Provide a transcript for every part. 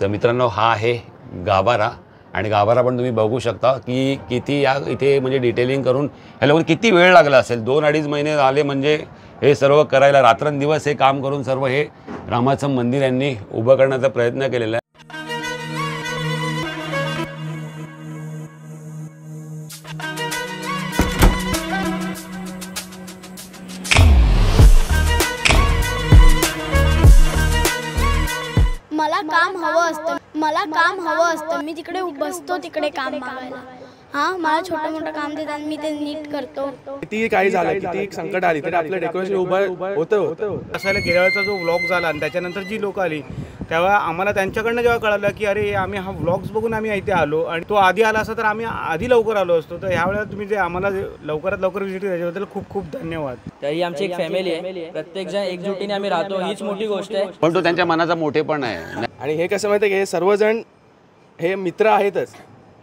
तर मित्रांनो हा आहे गाभारा आणि गाभारा पण तुम्ही बघू शकता की किती या इथे म्हणजे डिटेलिंग करून ह्या लोकांना किती वेळ लागला असेल। 2-2.5 महिने आले म्हणजे हे सर्व करायला, रात्रंदिवस हे काम करून सर्व हे रामाचं मंदिर यांनी उभं करण्याचा प्रयत्न केलेला आहे। मला काम हवं असतं, मी तिकडे बसतो तिकडे काम मागायला। हाँ, मला छोटं मोठं काम देतात, मी ते नीट करतो। किती काही झालं, किती संकट आली तरी आपलं डेकोरेशन उभं होतं। असायला गेल्या वेळेचा जो व्लॉग झाला आणि त्याच्यानंतर जी लोक आली तेव्हा आम्हाला त्यांच्याकडनं जेव्हा कळलं की अरे आम्ही हा व्लॉग्स बघून आम्ही इथे आलो आणि तो आधी आला असता तर आम्ही आधी लवकर आलो असतो। तर ह्या वेळेला तुम्ही जे आम्हाला लवकरात लवकर व्हिजिट केली त्याच्याबद्दल खूप खूप धन्यवाद। ही आमची एक फॅमिली आहे, प्रत्येक जण एकजुटीने आम्ही राहतो, हीच मोठी गोष्ट आहे। पण तो त्यांच्या मनाचा मोठेपण आहे। आणि हे कसं माहिती आहे की हे सर्वजण हे मित्र आहेतच,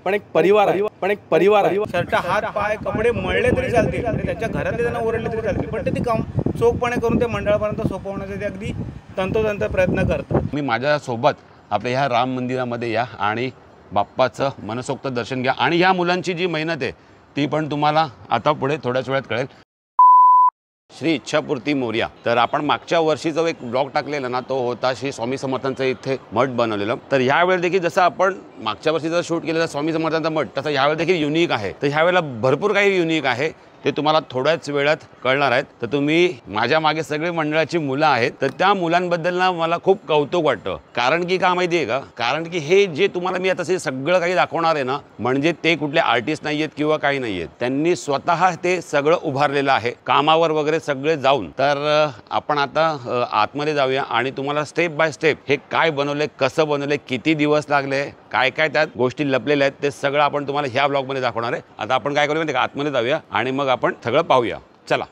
पण एक परिवार आहे। शर्ट, हात, पाय, कपडे मळले तरी चालतील, त्यांच्या घरातले त्यांना ओरडले तरी चालतील, पण ते काम चोखपणे करून ते मंडळापर्यंत सोपवण्याचे ते अगदी तंतोतंत प्रयत्न करतात। मी माझ्यासोबत आपल्या ह्या राम मंदिरामध्ये या आणि बाप्पाचं मनसोक्त दर्शन घ्या आणि ह्या मुलांची जी मेहनत आहे ती पण तुम्हाला आता पुढे थोड्याच वेळात कळेल। श्री इच्छापूर्ती मोरया। तर आपण मागच्या वर्षी जो एक ब्लॉग टाकलेला ना तो होता श्री स्वामी समर्थांचं इथे मठ बनवलेलं। तर ह्यावेळी देखील जसं आपण मागच्या वर्षी जर शूट केलेलं स्वामी समर्थांचा मठ तसं ह्यावेळी देखील युनिक आहे। तर ह्यावेळेला भरपूर काही युनिक आहे ते तुम्हाला थोड्याच वेळात कळणार आहेत। तर तुम्ही माझ्या मागे सगळे मंडळाची मुलं आहेत, तर त्या मुलांबद्दल ना मला खूप कौतुक वाटतं। कारण की का माहिती आहे का, कारण की हे जे तुम्हाला मी आता सगळं काही दाखवणार आहे ना, म्हणजे ते कुठले आर्टिस्ट नाही आहेत किंवा काही नाही आहेत, त्यांनी स्वतः ते सगळं उभारलेलं आहे कामावर वगैरे सगळे जाऊन। तर आपण आता आतमध्ये जाऊया आणि तुम्हाला स्टेप बाय स्टेप हे काय बनवले, कसं बनवले, किती दिवस लागले, काय काय त्यात गोष्टी लपलेल्या आहेत ते सगळं आपण तुम्हाला ह्या ब्लॉगमध्ये दाखवणार आहे। आता आपण काय करूया माहिती का, आतमध्ये जाऊया आणि मग आपण सगळं पाहूया, चला।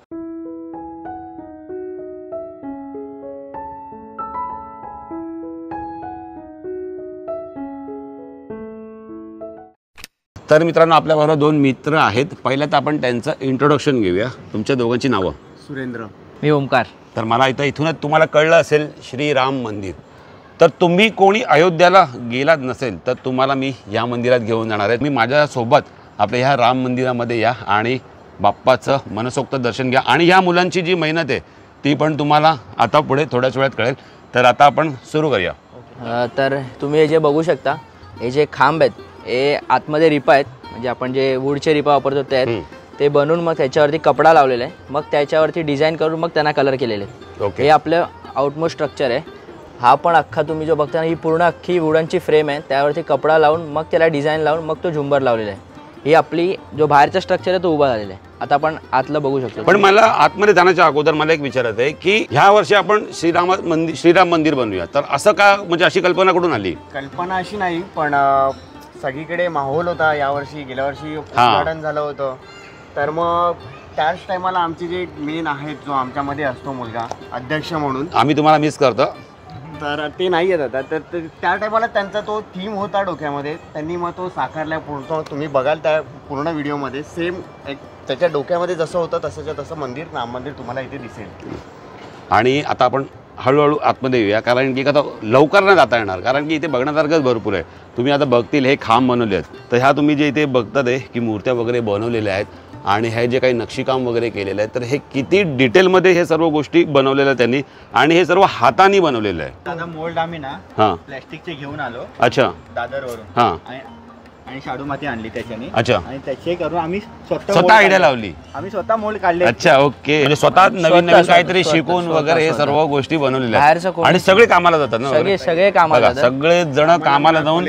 तर मित्रांनो आपल्याबरोबर दोन मित्र आहेत, पहिल्यात आपण त्यांचं इंट्रोडक्शन घेऊया। तुमच्या दोघांची नावं? सुरेंद्र, मी ओमकार। तर मला इथूनच तुम्हाला कळलं असेल श्रीराम मंदिर। तर तुम्ही कोणी अयोध्याला गेलात नसेल तर तुम्हाला मी या मंदिरात घेऊन जाणार आहे। मी माझ्यासोबत आपल्या ह्या राम मंदिरामध्ये या आणि बाप्पाचं मनसोक्त दर्शन घ्या आणि ह्या मुलांची जी मेहनत आहे ती पण तुम्हाला आता पुढे थोड्याच वेळात कळेल। तर आता आपण सुरू करूया। तर तुम्ही हे जे बघू शकता, हे जे खांब आहेत हे आतमध्ये रिपा आहेत, म्हणजे आपण जे वूडचे रिपा वापरतो ते आहेत, ते बनवून मग त्याच्यावरती कपडा लावलेला आहे, मग त्याच्यावरती डिझाईन करून मग त्यांना कलर केलेले आहेत। हे आपलं आउटमोस्ट स्ट्रक्चर आहे। हा पण अख्खा तुम्ही जो बघता ना, ही पूर्ण अख्खी वुडनची फ्रेम आहे, त्यावरती कपडा लावून मग त्याला डिझाईन लावून मग तो झुंबर लावलेला आहे। ही आपली जो बाहेरचा स्ट्रक्चर आहे तो उभा झालेला आहे। आता आपण आतलं बघू शकतो। पण मला आतमध्ये जाण्याच्या अगोदर मला एक विचारायचं आहे की ह्या वर्षी आपण श्रीराम मंदिर बनवूया, तर असं का, म्हणजे अशी कल्पना कुठून आली? कल्पना अशी नाही, पण सगळीकडे माहोल होता यावर्षी, गेल्या वर्षी उद्घाटन झालं होतं, तर मग त्याच टायमाला आमचे जे मेन आहेत, जो आमच्यामध्ये असतो मुलगा अध्यक्ष म्हणून, आम्ही तुम्हाला मिस करतो, तर ते नाही येत आता। तर त्या टायमाला त्यांचा तो थीम होता डोक्यामध्ये, त्यांनी मग तो साकारला पूर्ण। तुम्ही बघाल त्या पूर्ण व्हिडिओमध्ये सेम एक त्याच्या डोक्यामध्ये जसं होतं तसंच्या तसं मंदिर, राम मंदिर तुम्हाला इथे दिसेल। आणि आता आपण हळूहळू आतमध्ये येऊया, कारण की आता लवकर नाही जाता येणार, कारण की इथे बघण्यासारखंच भरपूर आहे। तुम्ही आता बघतील हे खांब बनवले आहेत, तर ह्या तुम्ही जे इथे बघतात आहे की मूर्त्या वगैरे बनवलेल्या आहेत आणि हे जे काही नक्षीकाम वगैरे केलेलं आहे, तर हे किती डिटेलमध्ये हे सर्व गोष्टी बनवलेल्या आहेत त्यांनी, आणि हे सर्व हाताने बनवलेलं आहे। दादा मोल्ड आम्ही ना प्लॅस्टिकचे घेऊन आलो, अच्छा, दादरवरून, आणि शाडू माती आणली त्याच्याने, अच्छा, आणि त्याचे करून आम्ही स्वतः आयडिया लावली, आम्ही स्वतः मोल्ड काढले। अच्छा, ओके, म्हणजे स्वतः नवीन नवीन काहीतरी शिकून वगैरे हे सर्व गोष्टी बनवलेल्या आहेत आणि सगळे कामाला जातात ना, सगळे कामाला, सगळे जण कामाला जाऊन,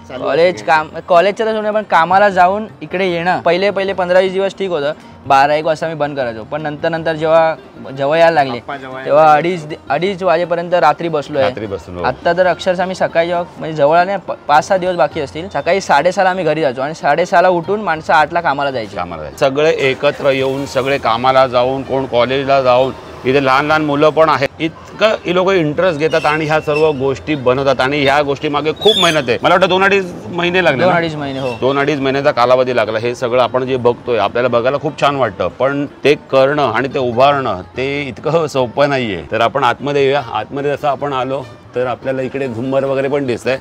कॉलेजच्या तर पण कामाला जाऊन इकडे येणं, पहिले 15-20 दिवस ठीक होतं, 12-1 वाजता मी बंद करायचो, पण नंतर जेव्हा यायला लागले तेव्हा 2:30 वाजेपर्यंत रात्री बसलोय। आता तर अक्षरशः आम्ही सकाळी जेव्हा म्हणजे जवळ आले 5-6 दिवस बाकी असतील, सकाळी 6:30 आम्ही घरी जायचो आणि 6:30 उठून माणसं 8ला कामाला जायची। सगळे एकत्र येऊन, सगळे कामाला जाऊन, कोण कॉलेजला जाऊन, इथे लहान लहान मुलं पण आहेत, इतकं ही लोक इंटरेस्ट घेतात आणि ह्या सर्व गोष्टी बनवतात आणि ह्या गोष्टी मागे खूप मेहनत आहे। मला वाटतं 2-2.5 महिने लागले, 2-2.5 महिने, हो 2-2.5 महिन्याचा कालावधी लागला। हे सगळं आपण जे बघतोय आपल्याला बघायला खूप छान वाटतं, पण ते करणं आणि ते उभारणं ते इतकं सोपं नाहीये। तर आपण आतमध्ये येऊया। आतमध्ये जसं आपण आलो तर आपल्याला इकडे झुंबर वगैरे पण दिसतंय.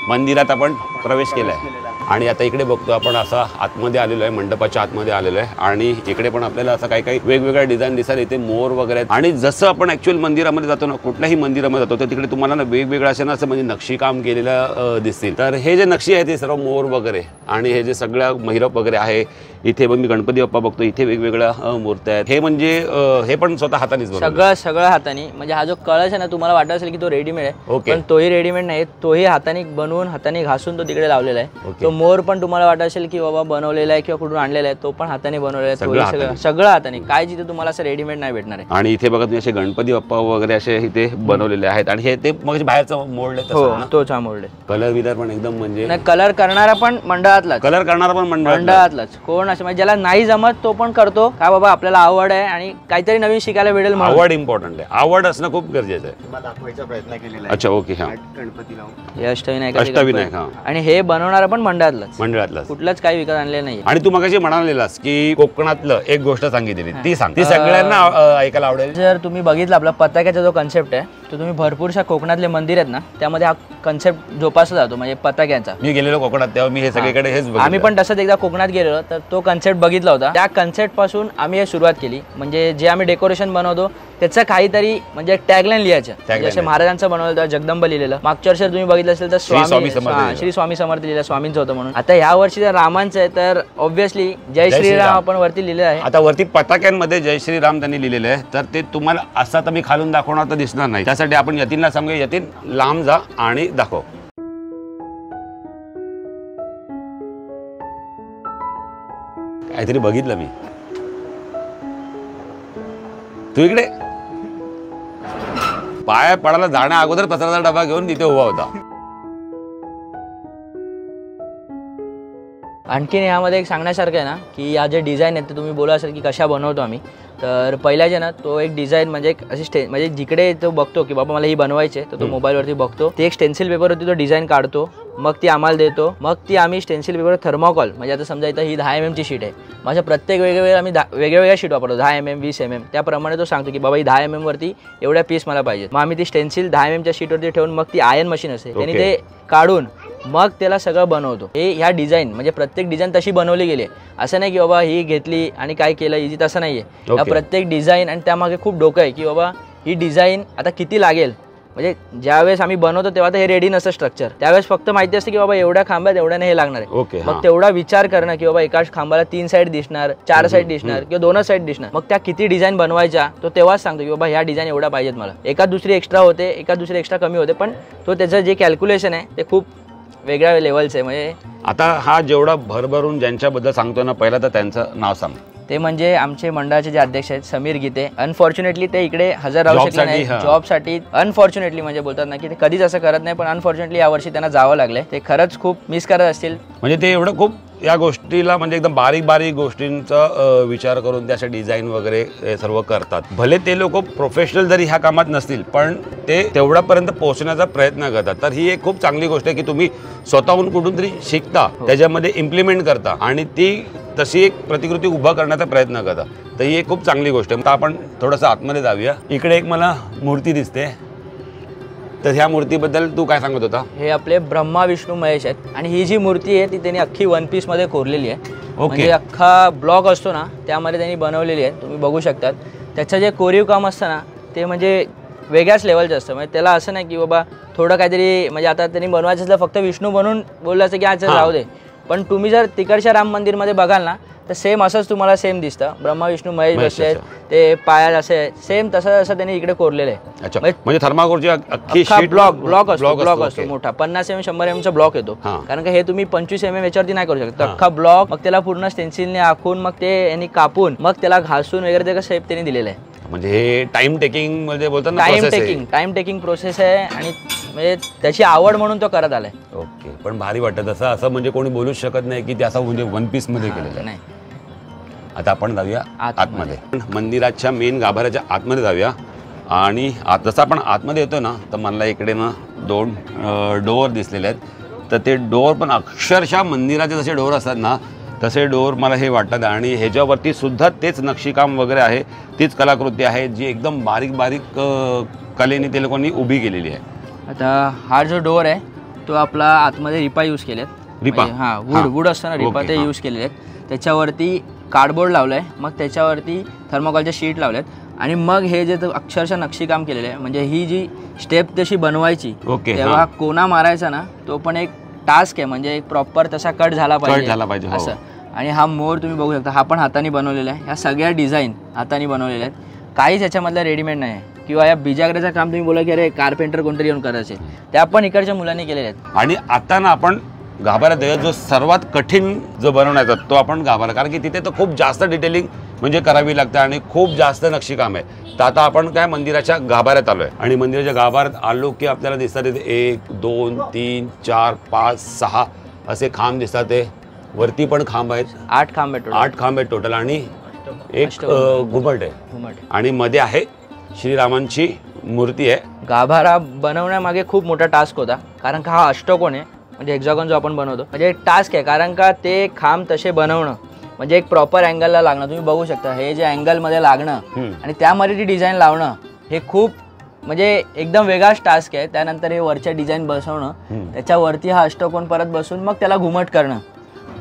मंदिरात आपण प्रवेश केला आहे आणि आता इकडे बघतो आपण असा आतमध्ये आलेलो आहे, मंडपाच्या आतमध्ये आलेलो आहे आणि इकडे पण आपल्याला असं काही काही वेगवेगळ्या डिझाईन दिसायला इथे मोर वगैरे आहेत. आणि जसं आपण ॲक्च्युअल मंदिरामध्ये जातो ना, कुठल्याही मंदिरामध्ये जातो तर तिकडे तुम्हाला ना वेगवेगळं असं ना असं म्हणजे नक्षीकाम केलेलं दिसतील. तर हे जे नक्षी आहे ते सर्व मोर वगैरे आणि हे जे सगळ्या महिरप वगैरे आहे इथे पण मी गणपती बाप्पा बघतो, इथे वेगवेगळ्या मूर्त्या आहेत. हे म्हणजे हे पण स्वतः हातानेच सगळं हाताने. म्हणजे हा जो कळश आहे ना, तुम्हाला वाटत असेल की तो रेडीमेड आहे, ओके. पण तोही रेडीमेड नाही, तोही हाताने बनवून हाताने घासून तो तिकडे लावलेला आहे. तो मोर पण तुम्हाला वाटत असेल की बाबा बनवलेला आहे किंवा कुठून आणलेला आहे, तो पण हाताने बनवलेला आहे. सगळं हाताने. काय जिथे तुम्हाला असं रेडीमेड नाही भेटणार आहे. आणि इथे बघा तुम्ही असे गणपती बाप्पा वगैरे असे इथे बनवलेले आहेत आणि हे ते मग बाहेरचं मोडले. तोच हा मोडले. कलर विलर पण एकदम म्हणजे नाही, कलर करणारा पण मंडळातलाच. कलर करणारा पण मंडळातलाच. कोण असं म्हणजे ज्याला नाही जमत तो पण करतो. काय बाबा आपल्याला आवड आहे आणि काहीतरी नवीन शिकायला भेटेल. आवड इम्पॉर्टंट आहे, आवड असणं खूप गरजेचं आहे. दाखवायचा प्रयत्न केलेला आहे. अच्छा, ओके. हा, गणपती लावून हे अष्टविनायक. हा. आणि हे बनवणारा पण मंडळातलाच. कुठलंच काही विकत आणले नाही. आणि तू मगाशी म्हणालेलास की कोकणातलं एक गोष्ट सांगितली, ती सांग. ती सगळ्यांना ऐकायला आवडेल. जर तुम्ही बघितलं आपला पताक्याचा जो कन्सेप्ट आहे, तो तुम्ही भरपूरशा कोकणातले मंदिर आहेत ना, त्यामध्ये हा कन्सेप्ट जोपासला जातो. म्हणजे पताक्यांचा. मी गेलेलो कोकणात तेव्हा मी हे सगळीकडे हेच बघितलं. आम्ही पण तसंच एकदा कोकणात गेलेलो तर तो कन्सेप्ट बघितला होता. त्या कन्सेप्ट पासून आम्ही हे सुरुवात केली. म्हणजे जे आम्ही डेकोरेशन बनवतो त्याचं काहीतरी म्हणजे टॅगलाईन लिहायचं. जसे महाराजांचं बनवलं तर जगदंब लिहिलेलं. मागच्या वर्षी तुम्ही बघितलं असेल तर श्री स्वामी समर्थ लिहिलं, स्वामींचं होतं म्हणून. आता ह्या वर्षी जर रामांचं आहे तर ऑब्व्हियसली जय श्रीराम आपण वरती लिहिलं आहे. आता वरती पताक्यांमध्ये जय श्रीराम त्यांनी लिहिलेलं आहे. तर ते तुम्हाला असा तर मी खालून दाखवणार तर दिसणार नाही. त्यासाठी आपण यतीनला सांगूया, यतीन लांब जा आणि दाखव. काहीतरी बघितलं मी. तू इकडे पाया पडायला जाण्या अगोदर कचऱ्याचा डबा घेऊन तिथे उभा होता. आणखीन यामध्ये एक सांगण्यासारखं आहे ना की या जे डिझाईन आहेत ते तुम्ही बोला असेल की कशा बनवतो आम्ही. तर पहिल्या जे ना तो एक डिझाईन म्हणजे एक अशी म्हणजे जिकडे तो बघतो की बाबा मला ही बनवायची आहे तर तो मोबाईलवरती बघतो. ते एक स्टेन्सिल पेपरवरती तो डिझाईन काढतो, मग ती आम्हाला देतो. मग ती आम्ही स्टेन्सिल पेपर थर्मोकॉल म्हणजे आता समजा इथं ही 10 mm ची शीट आहे. माझ्या प्रत्येक वेगवेगळ्या आम्ही वेगवेगळ्या शीट वापरतो. 10 mm 20 mm त्याप्रमाणे तो सांगतो की बाबा ही 10 mm वरती एवढ्या पीस मला पाहिजे. मग आम्ही ती स्टेन्सिल 10 mm च्या शीटवरती ठेवून मग ती आयन मशीन असते त्यांनी ते काढून मग त्याला सगळं बनवतो. हे ह्या डिझाईन म्हणजे प्रत्येक डिझाईन तशी बनवली गेली आहे. असं नाही की बाबा ही घेतली आणि काय केलं इजी, तसं नाही आहे. या प्रत्येक डिझाईन आणि त्यामागे खूप डोकं आहे की बाबा ही डिझाईन आता किती लागेल. म्हणजे ज्यावेळेस आम्ही बनवतो तेव्हा तर हे रेडी नसतं स्ट्रक्चर. त्यावेळेस फक्त माहिती असते की बाबा एवढ्या खांब्यात एवढ्याने हे लागणार आहे. मग तेवढा विचार करणं की बाबा एका खांबाला 3 साईड दिसणार, 4 साईड दिसणार किंवा 2 साईड दिसणार. मग त्या किती डिझाईन बनवायच्या तो तेव्हाच सांगतो की बाबा ह्या डिझाईन एवढ्या पाहिजेत मला. एका दुसरी एक्स्ट्रा होते, एका दुसरी एक्स्ट्रा कमी होते, पण तो त्याचं जे कॅल्क्युलेशन आहे ते खूप वेगळ्या लेवलचं आहे. म्हणजे आता हा जेवढा भरभरून ज्यांच्याबद्दल सांगतो ना, पहिला तर त्यांचं नाव सांग. ते म्हणजे आमचे मंडळाचे जे अध्यक्ष आहेत समीर गीते. अनफॉर्च्युनेटली ते इकडे हजर राहू शकले नाही जॉबसाठी. अनफॉर्च्युनेटली म्हणजे बोलतात ना की ते कधीच असं करत नाही, पण अनफॉर्च्युनेटली यावर्षी त्यांना जावं लागलंय. ते खरंच खूप मिस करत असतील. म्हणजे ते एवढं खूप या गोष्टीला म्हणजे एकदम बारीक बारीक गोष्टींचा विचार करून ते असे डिझाईन वगैरे सर्व करतात. भले ते लोक प्रोफेशनल जरी ह्या कामात नसतील पण ते तेवढ्यापर्यंत पोहोचण्याचा प्रयत्न करतात. तर ही एक खूप चांगली गोष्ट आहे की तुम्ही स्वतःहून कुठून तरी शिकता, त्याच्यामध्ये इम्प्लिमेंट करता आणि ती तशी एक प्रतिकृती उभा करण्याचा प्रयत्न करता. तर ही एक खूप चांगली गोष्ट आहे. तर आपण थोडंसं आतमध्ये जाऊया. इकडे एक मला मूर्ती दिसते, तर ह्या मूर्तीबद्दल तू काय सांगत होता? हे आपले ब्रह्मा विष्णू महेश आहेत आणि ही जी मूर्ती आहे ती त्यांनी अख्खी 1 piece मध्ये कोरलेली आहे. म्हणजे अख्खा ब्लॉक असतो ना त्यामध्ये त्यांनी बनवलेली आहे. तुम्ही बघू शकतात त्याचं जे कोरीव काम असतं ना ते म्हणजे वेगळ्याच लेवलचं असतं. म्हणजे त्याला असं नाही की बाबा थोडं काहीतरी म्हणजे आता त्यांनी बनवायचं असलं फक्त विष्णू बनवून बोललं असं की आज जाऊ दे, पण तुम्ही जर तिकडच्या राम मंदिरमध्ये बघाल ना तर सेम असंच तुम्हाला सेम दिसतं. ब्रह्मा विष्णू महेश बसले आहेत, ते पायात असे सेम तसं असं त्यांनी इकडे कोरलेलं आहे. म्हणजे थर्माकोलची अख्खी ब्लॉक असतो मोठा 50 mm 100 mm चा ब्लॉक येतो. कारण का हे तुम्ही 25 mm याच्यावरती नाही करू शकत. अख्खा ब्लॉक मग त्याला पूर्ण स्टेन्सिलने आखून मग ते यांनी कापून मग त्याला घासून वगैरे त्याचा शेप त्यांनी दिलेला आहे. म्हणजे हे टाइम टेकिंग म्हणजे बोलतात ना टाइम टेकिंग प्रोसेस आहे आणि म्हणजे त्याची आवड म्हणून तो करत आलाय. ओके, पण भारी वाटत असं म्हणजे कोणी बोलूच शकत नाही की ते असं म्हणजे 1 piece मध्ये केलेलं नाही. आता आपण जाऊया आतमध्ये, मंदिराच्या मेन गाभाऱ्याच्या आतमध्ये जाऊया. आणि जसं आपण आतमध्ये येतो ना तर मला इकडे ना 2 डोअर दिसलेले आहेत. तर ते डोअर पण अक्षरशः मंदिराचे जसे डोअर असतात ना तसे डोर मला हे वाटतात आणि ह्याच्यावरती सुद्धा तेच नक्षीकाम वगैरे आहे, तीच कलाकृती आहे जी एकदम बारीक बारीक कलेने ते लोकांनी उभी केलेली आहे. आता हा जो डोर आहे तो आपला आतमध्ये रिपा यूज केलेत. रिपा? हां, वूड असताना रिपा ते यूज केलेले आहेत. त्याच्यावरती कार्डबोर्ड लावलं आहे, मग त्याच्यावरती थर्मोकॉलचे शीट लावलेत आणि मग हे जे अक्षरशः नक्षीकाम केलेलं आहे. म्हणजे ही जी स्टेप तशी बनवायची तेव्हा कोना मारायचा ना तो पण एक टास्क आहे. म्हणजे एक प्रॉपर तसा कट झाला पाहिजे असं. आणि हा मोर तुम्ही बघू शकता, हा पण हाताने बनवलेला आहे. ह्या सगळ्या डिझाईन हाताने बनवलेल्या आहेत, काहीच याच्यामधलं रेडीमेड नाही आहे. किंवा या बिजागऱ्याचं काम तुम्ही बोला की अरे कार्पेंटर कोणतरी येऊन करायचे, त्या पण इकडच्या मुलांनी केलेले आहेत. आणि आता ना आपण गाभाऱ्यात जो सर्वात कठीण जो बनवण्याचा तो आपण गाभारा, कारण की तिथे तर खूप जास्त डिटेलिंग म्हणजे करावी लागते आणि खूप जास्त नक्षीकाम आहे. तर आता आपण काय मंदिराच्या गाभाऱ्यात आलो आहे आणि मंदिराच्या गाभाऱ्यात आलो की आपल्याला दिसतात इथे 1 2 3 4 5 6 असे खांब दिसतात. ते वरती पण खांब आहेत, 8 खांब आहेत, 8 खांब आहेत टोटल आणि एक घुमट आहे आणि मध्ये आहे श्रीरामांची मूर्ती आहे. गाभारा बनवण्यामागे खूप मोठा टास्क होता, कारण का हा अष्टकोन आहे. म्हणजे हेक्सागॉन जो आपण बनवतो म्हणजे एक टास्क आहे, कारण का ते खांब तसे बनवणं म्हणजे एक प्रॉपर अँगलला लागणं. तुम्ही बघू शकता हे जे अँगलमध्ये लागणं आणि त्यामध्ये ती डिझाईन लावणं हे खूप म्हणजे एकदम वेगळाच टास्क आहे. त्यानंतर हे वरच्या डिझाईन बसवणं, त्याच्यावरती हा अष्टकोन परत बसून मग त्याला घुमट करणं,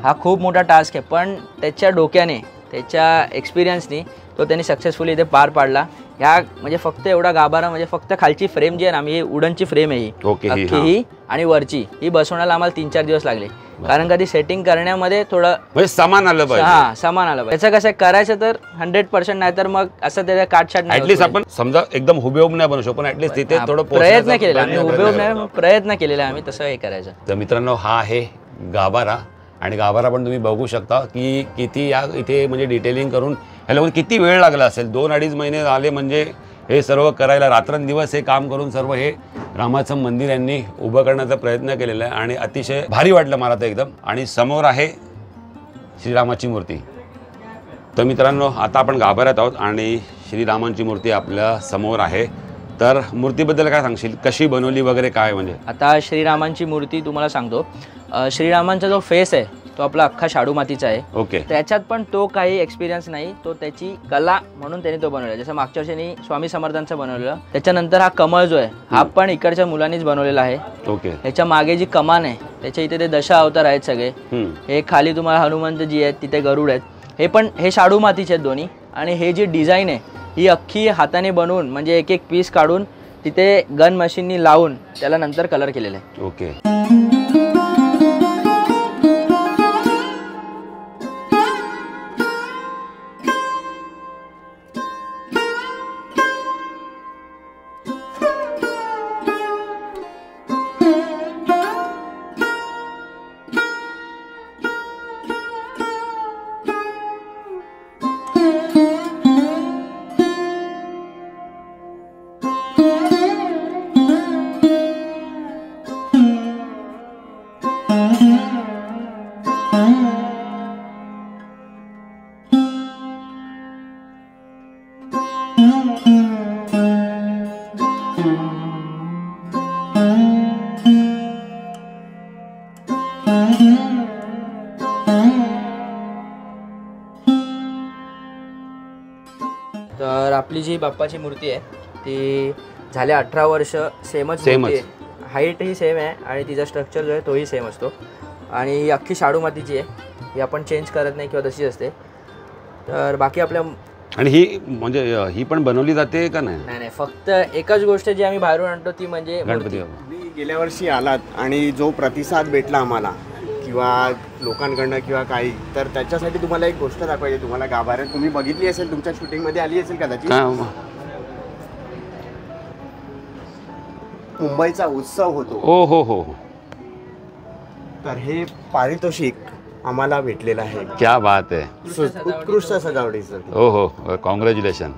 हा खूप मोठा टास्क आहे. पण त्याच्या डोक्याने, त्याच्या एक्सपिरियन्सनी तो त्यांनी सक्सेसफुली इथे पार पाडला. ह्या म्हणजे फक्त एवढा गाभारा म्हणजे फक्त खालची फ्रेम जी आहे ना, आम्ही वुडनची फ्रेम आहे ही आणि वरची ही बसवण्याला आम्हाला 3-4 दिवस लागले, कारण का ती सेटिंग करण्यामध्ये थोडं म्हणजे समान आलं पाहिजे. हां, समान आलं पाहिजे. त्याचं कसं करायचं तर 100% नाही तर मग असं त्याच्या काटछाट नाही. ऍटलीस्ट आपण समजा एकदम हुबेहूब नाही बनवू शकतो, पण ऍटलीस्ट तिथे थोडं प्रयत्न केलेला आम्ही, हुबेहूब नाही प्रयत्न केलेला आम्ही तसं हे करायचं. तर मित्रांनो हा आहे गाभारा आणि गाभारा पण तुम्ही बघू शकता की किती या इथे म्हणजे डिटेलिंग करून ह्या लोक किती वेळ लागला असेल. 2-2.5 महिने आले म्हणजे हे सर्व करायला, रात्रंदिवस हे काम करून सर्व हे रामाचं मंदिर यांनी उभं करण्याचा प्रयत्न केलेला आहे आणि अतिशय भारी वाटलं मला तर एकदम. आणि समोर आहे श्रीरामाची मूर्ती. तर मित्रांनो आता आपण गाभाऱ्यात आहोत आणि श्रीरामांची मूर्ती आपल्या समोर आहे. तर मूर्तीबद्दल काय सांगशील, कशी बनवली वगैरे काय? म्हणजे आता श्रीरामांची मूर्ती तुम्हाला सांगतो, श्रीरामांचा जो फेस आहे तो आपला अख्खा शाडू मातीचा आहे. ओके. त्याच्यात पण तो काही एक्सपिरियन्स नाही, तो त्याची कला म्हणून त्याने तो बनवला. जसं मागच्या वर्षी स्वामी समर्थांचं बनवलेलं. त्याच्यानंतर हा कमळ जो आहे हा पण इकडच्या मुलांनीच बनवलेला आहे. ओके. त्याच्या मागे जी कमान आहे त्याच्या इथे ते 10 अवतार आहेत सगळे. हे खाली तुम्हाला हनुमंत जी आहेत, तिथे गरुड आहेत. हे पण हे शाडू मातीचे आहेत दोन्ही. आणि हे जी डिझाईन आहे ही अख्खी हाताने बनवून म्हणजे एक एक पीस काढून तिथे गन मशीननी लावून त्याला नंतर कलर केलेला आहे. ओके. तर आपली जी बाप्पाची मूर्ती आहे ती झाले 18 वर्ष सेमच मूर्ती आहे. हाईट ही सेम आहे आणि तिचा स्ट्रक्चर जो आहे तोही सेम असतो. आणि ही अख्खी शाडू मातीची आहे, ही आपण चेंज करत नाही किंवा तशीच असते. तर बाकी आपल्या आणि ही म्हणजे ही पण बनवली जाते का नाही? नाही, फक्त एकच गोष्ट जी आम्ही बाहेरून आणतो ती म्हणजे गणपती. तुम्ही गेल्या वर्षी आलात आणि जो प्रतिसाद भेटला आम्हाला किंवा लोकांकडनं किंवा काही, तर त्याच्यासाठी तुम्हाला एक गोष्ट दाखवायची. तुम्हाला गाभाऱ्यात तुम्ही बघितली असेल, तुमच्या शूटिंगमध्ये आली असेल कदाचित. मुंबईचा उत्सव होतो. ओ हो हो. तर हे पारितोषिक आम्हाला भेटलेलं आहे. क्या बात आहे. उत्कृष्ट सजावटीचं. हो हो, कॉंग्रॅच्युलेशन.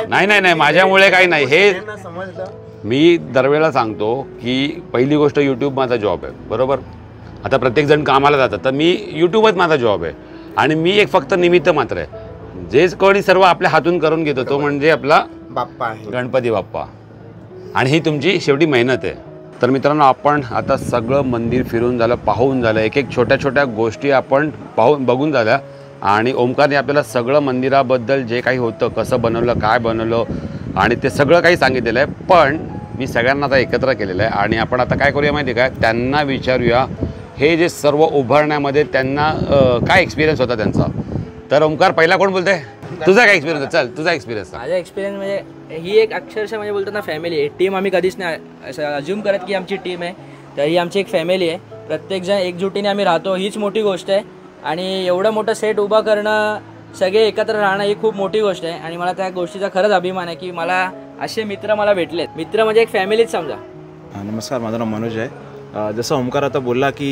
नाही नाही नाही, माझ्यामुळे काही नाही. हे मी दरवेळेला सांगतो की पहिली गोष्ट यूट्यूब माझा जॉब आहे, बरोबर. आता प्रत्येकजण कामाला जातात, तर मी यूट्यूबच माझा जॉब आहे आणि मी एक फक्त निमित्त मात्र आहे. जेच कोणी सर्व आपल्या हातून करून घेतो तो म्हणजे आपला बाप्पा आहे, गणपती बाप्पा. आणि ही तुमची शेवटी मेहनत आहे. तर मित्रांनो, आपण आता सगळं मंदिर फिरून झालं, पाहून झालं, एक एक छोट्या छोट्या गोष्टी आपण बघून झाल्या आणि ओमकारने आपल्याला सगळं मंदिराबद्दल जे काही होतं, कसं बनवलं, काय बनवलं आणि ते सगळं काही सांगितलेलं आहे. पण मी सगळ्यांना आता एकत्र केलेलं आहे आणि आपण आता काय करूया माहिती आहे का, त्यांना विचारूया हे जे सर्व उभारण्यामध्ये त्यांना काय एक्सपिरियन्स होता त्यांचा. तर ओमकार, पहिला कोण बोलते? तुझा काय एक्सपिरियन्स? चल, तुझा एक्सपिरियन्स. माझा एक्सपिरियन्स म्हणजे ही एक अक्षरशः म्हणजे बोलतो ना फॅमिली आहे. टीम आम्ही कधीच नाही असं अज्युम करत की आमची टीम आहे, तर ही आमची एक फॅमिली आहे. प्रत्येकजण एकजुटीने आम्ही राहतो, हीच मोठी गोष्ट आहे. आणि एवढं मोठं सेट उभा करणं, सगळे एकत्र राहणं ही खूप मोठी गोष्ट आहे. आणि मला त्या गोष्टीचा खरंच अभिमान आहे की मला असे मित्र मला भेटलेत. मित्र म्हणजे एक फॅमिलीच समजा. नमस्कार, माझं नाव मनोज आहे. जसं ओमकार आता बोलला की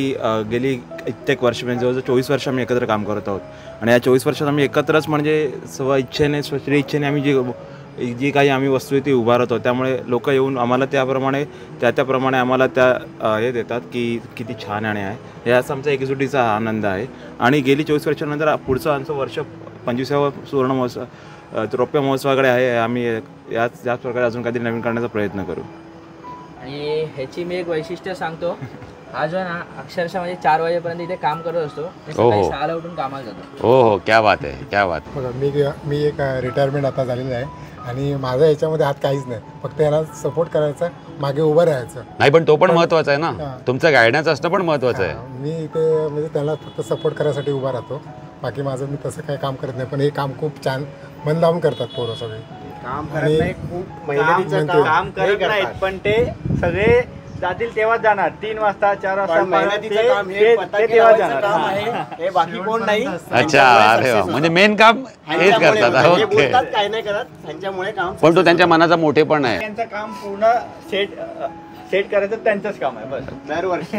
गेली कित्येक वर्ष म्हणजे जवळजवळ 24 वर्ष आम्ही एकत्र काम करत आहोत. आणि या 24 वर्षात आम्ही एकत्रच म्हणजे स्व इच्छेने श्री इच्छेने आम्ही जी काही आम्ही वस्तू ती उभारतो. त्यामुळे लोक येऊन आम्हाला त्याप्रमाणे त्याप्रमाणे आम्हाला त्या हे देतात की किती छान आणि आहे. याच आमचा एकजुटीचा आनंद आहे. आणि गेली 24 वर्षानंतर पुढचं आमचं वर्ष 25व्या सुवर्ण महोत्सव रौप्य महोत्सवाकडे आहे. आम्ही याच प्रकारे अजून काहीतरी नवीन करण्याचा प्रयत्न करू. आणि ह्याची मी एक वैशिष्ट्य सांगतो. हा जो ना अक्षरशः म्हणजे 4 वाजेपर्यंत इथे काम करत असतो. सकाळी 6ला उठून कामाला जातो. हो, क्या बात आहे, क्या बात. बघा, मी एक रिटायरमेंट आता झालेलं आहे आणि माझा याच्यामध्ये हात काहीच नाही. फक्त याला सपोर्ट करायचा, मागे उभं राहायचं. नाही, पण तो पण महत्त्वाचा आहे ना, तुमचं गायडन्स असणं पण महत्त्वाचं आहे. मी इथे म्हणजे त्याला फक्त सपोर्ट करायसाठी उभा राहतो. बाकी माझं मी तसं काही काम करत नाही. पण हे काम खूप छान मन लावून करतात पोरं सगळे. काम करत नाही, खूप मेहनतीचं काम करत नाहीत, पण ते सगळे जातील तेव्हाच जाणार. 3 वाजता 4 वाजता मेहनतीचं काम हे तेव्हा जाणार. काम आहे, हे बाकी कोण नाही. अच्छा, अरे वा, म्हणजे मेन काम हेच करतात. ओके, काही नाही करत, त्यांच्यामुळे काम. पण तो त्यांच्या मनाचा मोठे पण आहे. त्यांचं काम पूर्ण सेट करायचं त्यांचंच काम आहे बस दरवर्षी.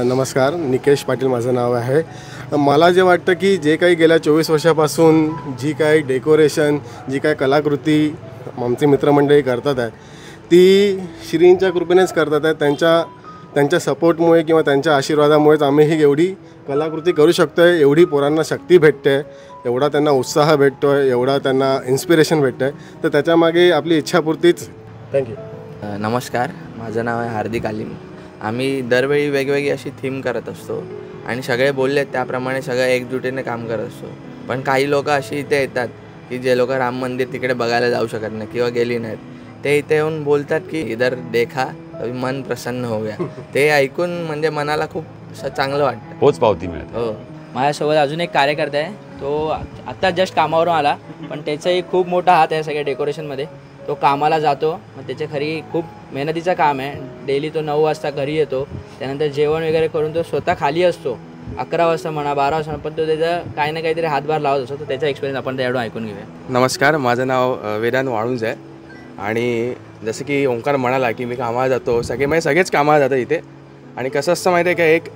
नमस्कार, निकेश पाटील माझं नाव आहे. मला जे वाटतं की जे काही गेल्या 24 वर्षापासून जी काही डेकोरेशन, जी काही कलाकृती आमची मित्रमंडळी करतात आहे, ती श्रींच्या कृपेनेच करतात आहे. त्यांच्या सपोर्टमुळे किंवा त्यांच्या आशीर्वादामुळेच आम्ही ही एवढी कलाकृती करू शकतो आहे. एवढी पोरांना शक्ती भेटते आहे, एवढा त्यांना उत्साह भेटतो आहे, एवढा त्यांना इन्स्पिरेशन भेटतं आहे. तर त्याच्यामागे आपली इच्छापूर्तीच. थँक्यू. नमस्कार, माझं नाव आहे हार्दिक आलिम. आम्ही दरवेळी वेगवेगळी अशी थीम करत असतो आणि सगळे बोलले त्याप्रमाणे सगळं एकजुटीने काम करत असतो. पण काही लोक अशी इथे येतात की जे लोक राम मंदिर तिकडे बघायला जाऊ शकत नाही किंवा गेली नाहीत, ते इथे येऊन बोलतात की इधर देखा तभी मन प्रसन्न हो गया. ते ऐकून म्हणजे मनाला खूप चांगलं वाटतं, पोच पावती मिळते. हो, माझ्यासोबत अजून एक कार्यकर्ता आहे. तो आत्ता जस्ट कामावरून आला, पण त्याचाही खूप मोठा हात आहे सगळ्या डेकोरेशनमध्ये. तो कामाला जातो, मग त्याचे खरी खूप मेहनतीचं काम आहे. डेली तो 9 वाजता घरी येतो, त्यानंतर जेवण वगैरे करून तो स्वतः खाली असतो 11 वाजता म्हणा 12 वाजता, पण तो त्याचा काही ना काहीतरी हातभार लावत असतो. तर त्याचा एक्सपिरियन्स आपण त्याकडून ऐकून घेऊया. नमस्कार, माझं नाव वेदांत वाळुंज आहे. आणि जसं की ओंकार म्हणाला की मी कामाला जातो, सगळेच कामाला जातात इथे. आणि कसं असतं माहिती आहे का, एक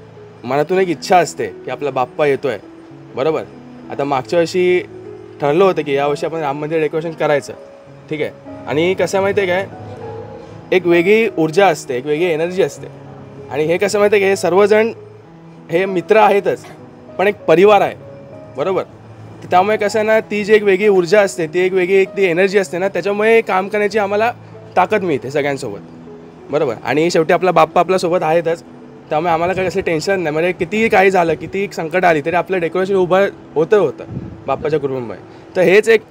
मनातून एक इच्छा असते की आपला बाप्पा येतो आहे, बरोबर. आता मागच्या वर्षी ठरलं होतं की यावर्षी आपण राम मंदिर डेकोरेशन करायचं, ठीक आहे. आणि कसं माहिती आहे काय, एक वेगळी ऊर्जा असते, एक वेगळी एनर्जी असते. आणि हे कसं माहिती आहे की हे सर्वजण हे मित्र आहेतच, पण एक परिवार आहे, बरोबर. त्यामुळे कसं आहे ना, ती जी एक वेगळी ऊर्जा असते, ती एक वेगळी ती एनर्जी असते ना, त्याच्यामुळे काम करण्याची आम्हाला ताकद मिळते सगळ्यांसोबत, बरोबर. आणि शेवटी आपला बाप्पा आपल्यासोबत आहेतच, त्यामुळे आम्हाला काही असं टेन्शन नाही. म्हणजे कितीही काही झालं, कितीही संकट आली, तरी आपलं डेकोरेशन उभं होतं बाप्पाच्या कृपेमुळे. तर हेच एक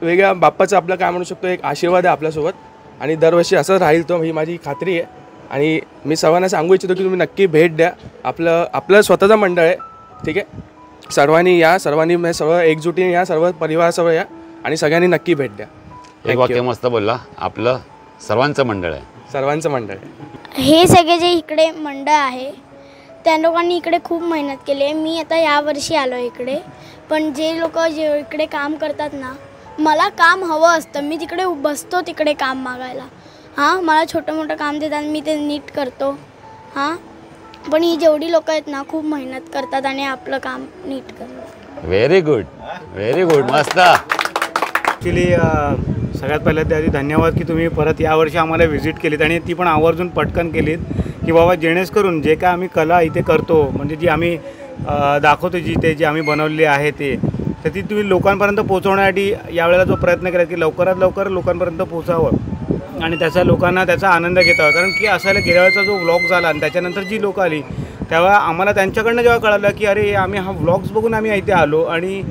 वेगळ्या बाप्पाचं आपलं काय म्हणू शकतो, एक आशीर्वाद आहे आपल्यासोबत. आणि दरवर्षी असंच राहील तो, ही माझी खात्री आहे. आणि मी सर्वांना सांगू इच्छितो की तुम्ही नक्की भेट द्या. आपलं स्वतःचं मंडळ आहे, ठीक आहे. सर्वांनी या, सर्वांनी सर्व एकजुटीने या, सर्व परिवारासह या आणि सगळ्यांनी नक्की भेट द्या. एक वाक्य मस्त बोलला, आपलं सर्वांचं मंडळ आहे. सर्वांचं मंडळ आहे. हे सगळे जे इकडे मंडळ आहे, त्या लोकांनी इकडे खूप मेहनत केली आहे. मी आता यावर्षी आलो इकडे, पण जे लोक जे इकडे काम करतात ना, मला काम हवं असतं. मी तिकडे बसतो तिकडे काम मागायला. हां, मला छोटं मोठं काम देतात, मी ते नीट करतो. हां, पण ही जेवढी लोक आहेत ना, खूप मेहनत करतात आणि आपलं काम नीट करतात. व्हेरी गुड, व्हेरी गुड, मस्त. ॲक्च्युली सगळ्यात पहिलं त्याआधी धन्यवाद की तुम्ही परत यावर्षी आम्हाला व्हिजिट केलीत आणि ती पण आवर्जून पटकन केलीत की बाबा जेणेकरून जे काय आम्ही कला इथे करतो, म्हणजे जी आम्ही दाखवतो, जी आम्ही बनवलेली आहे ते, तर ती तुम्ही लोकांपर्यंत पोहोचवण्यासाठी यावेळेला जो प्रयत्न केला की लवकरात लवकर लोकांपर्यंत पोहोचावं. आणि त्याचा लोकांना त्याचा आनंद घेता कारण की असायला गेल्या वेळेचा जो व्लॉग झाला आणि त्याच्यानंतर जी लोकं आली तेव्हा आम्हाला त्यांच्याकडनं जेव्हा कळलं की अरे आम्ही हा व्लॉग्स बघून आम्ही इथे आलो आणि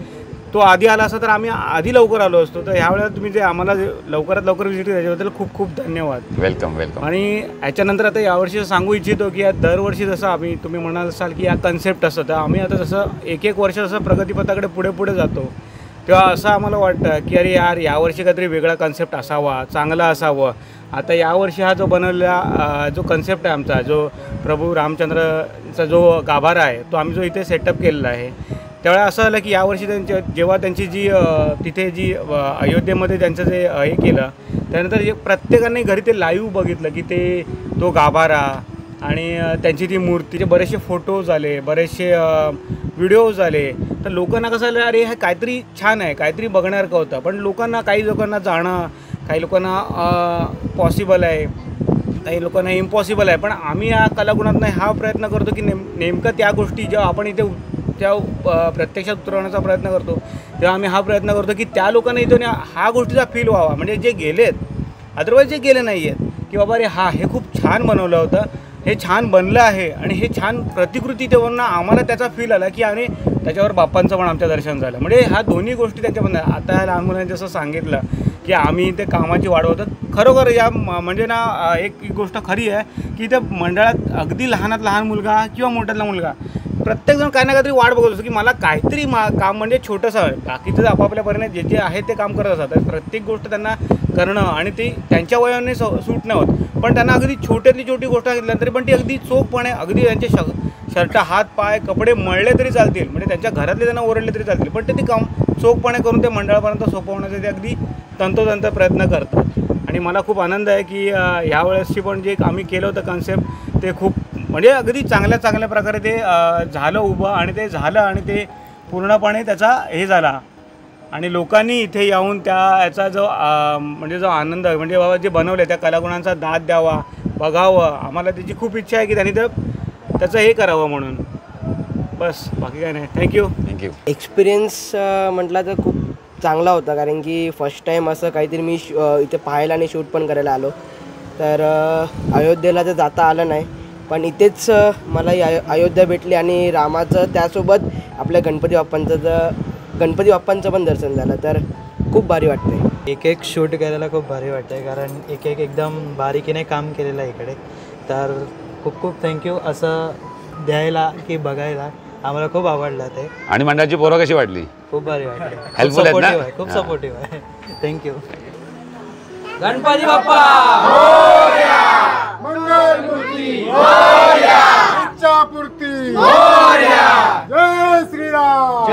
तो आधी आला असता तर आम्ही आधी लवकर आलो असतो. तर ह्यावेळेला तुम्ही जे आम्हाला लवकरात लवकर व्हिजिट केली त्याच्याबद्दल खूप खूप धन्यवाद. Welcome welcome. आणि ह्याच्यानंतर आता यावर्षी सांगू इच्छितो की या दरवर्षी जसं आम्ही तुम्ही म्हणाल असाल की या कन्सेप्ट असतं तर आम्ही आता जसं एक वर्ष जसं प्रगतीपथाकडे पुढे जातो तेव्हा असं आम्हाला वाटतं की अरे यार यावर्षी काहीतरी वेगळा कन्सेप्ट असावा, चांगला असावं. आता यावर्षी हा जो बनवलेला जो कन्सेप्ट आहे आमचा जो प्रभू रामचंद्रचा जो गाभारा आहे तो आम्ही जो इथे सेटअप केलेला आहे त्यावेळेला असं झालं की यावर्षी जेव्हा त्यांची जी तिथे जी अयोध्येमध्ये त्यांचं जे हे केलं त्यानंतर प्रत्येकाने घरी ते लाईव्ह बघितलं की तो गाभारा आणि त्यांची ती मूर्तीचे बरेचसे फोटोज आले, बरेचसे व्हिडिओज आले. तर लोकांना कसं झालं अरे हे काहीतरी छान आहे, काहीतरी बघण्यासारखं होतं. पण काही लोकांना जाणं, काही लोकांना पॉसिबल आहे, काही लोकांना इम्पॉसिबल आहे. पण आम्ही या कलागुणातनं हा प्रयत्न करतो की नेमकं त्या गोष्टी जेव्हा आपण इथे त्या प्रत्यक्षात उतरवण्याचा प्रयत्न करतो तेव्हा आम्ही हा प्रयत्न करतो की त्या लोकांना इथून हा गोष्टीचा फील व्हावा. म्हणजे जे गेलेत अदरवाईज जे गेले नाही आहेत की बाबा अरे हे खूप छान बनवलं होतं, हे छान बनलं आहे आणि हे छान प्रतिकृती तेव्हा आम्हाला त्याचा फील आला की आणि त्याच्यावर बाप्पांचं पण आमच्या दर्शन झालं. म्हणजे ह्या दोन्ही गोष्टी त्यांच्यामध्ये आता ह्या लहान मुलांनी जसं सांगितलं की आम्ही ते कामाची वाढवतो खरोखर या म्हणजे एक गोष्ट खरी आहे की त्या मंडळात अगदी लहानात लहान मुलगा किंवा मोठ्यातला मुलगा प्रत्येकजण काही ना काहीतरी वाट बघत असतो की मला काहीतरी काम म्हणजे छोटंसं आहे. बाकीचं आपापल्यापर्यंत जे आहे ते काम करत असतात. प्रत्येक गोष्ट त्यांना करणं आणि ती त्यांच्या वयाने सूट नाही होत. पण त्यांना अगदी छोट्यातली छोटी गोष्ट घेतल्यानंतर पण ती अगदी चोखपणे अगदी त्यांचे शर्ट हात पाय कपडे मळले तरी चालतील, म्हणजे त्यांच्या घरातले त्यांना ओरडले तरी चालतील, पण ते काम चोखपणे करून ते मंडळापर्यंत सोपवण्याचा ते अगदी तंतोतंत प्रयत्न करतात. आणि मला खूप आनंद आहे की ह्यावेळेसची पण जे आम्ही केलं होतं कन्सेप्ट ते खूप म्हणजे अगदी चांगल्या प्रकारे ते झालं उभं आणि ते झालं आणि ते पूर्णपणे त्याचा हे झाला. आणि लोकांनी इथे येऊन याचा जो म्हणजे जो आनंद म्हणजे बाबा जे बनवले त्या कलागुणांचा दाद द्यावा, बघावं. आम्हाला त्याची खूप इच्छा आहे की त्यांनी त्याचं हे करावं म्हणून. बस बाकी काय नाही. थँक्यू. एक्सपिरियन्स म्हटलं तर खूप चांगला होता कारण की फर्स्ट टाईम असं काहीतरी मी इथे पाहायला आणि शूट पण करायला आलो. तर अयोध्येला तर जाता आलं नाही पण इथेच मला अयोध्या भेटली आणि रामाचं त्यासोबत आपल्या गणपती बाप्पांचं पण दर्शन झालं. तर खूप भारी वाटतंय. एक शूट करायला खूप भारी वाटतंय कारण एकदम बारीकीने काम केलेलं आहे इकडे. तर खूप थँक्यू असं द्यायला की बघायला आम्हाला खूप आवडलं ते. आणि मंडळाची पोरं कशी वाटली? खूप भारी वाटली, हेल्पफुल आहेत ना? खूप सपोर्टिव्ह आहे. थँक्यू. गणपती बाप्पा मोरया, मंगलमूर्ती मोरया, इच्छापूर्ती मोरया, जय श्रीराम.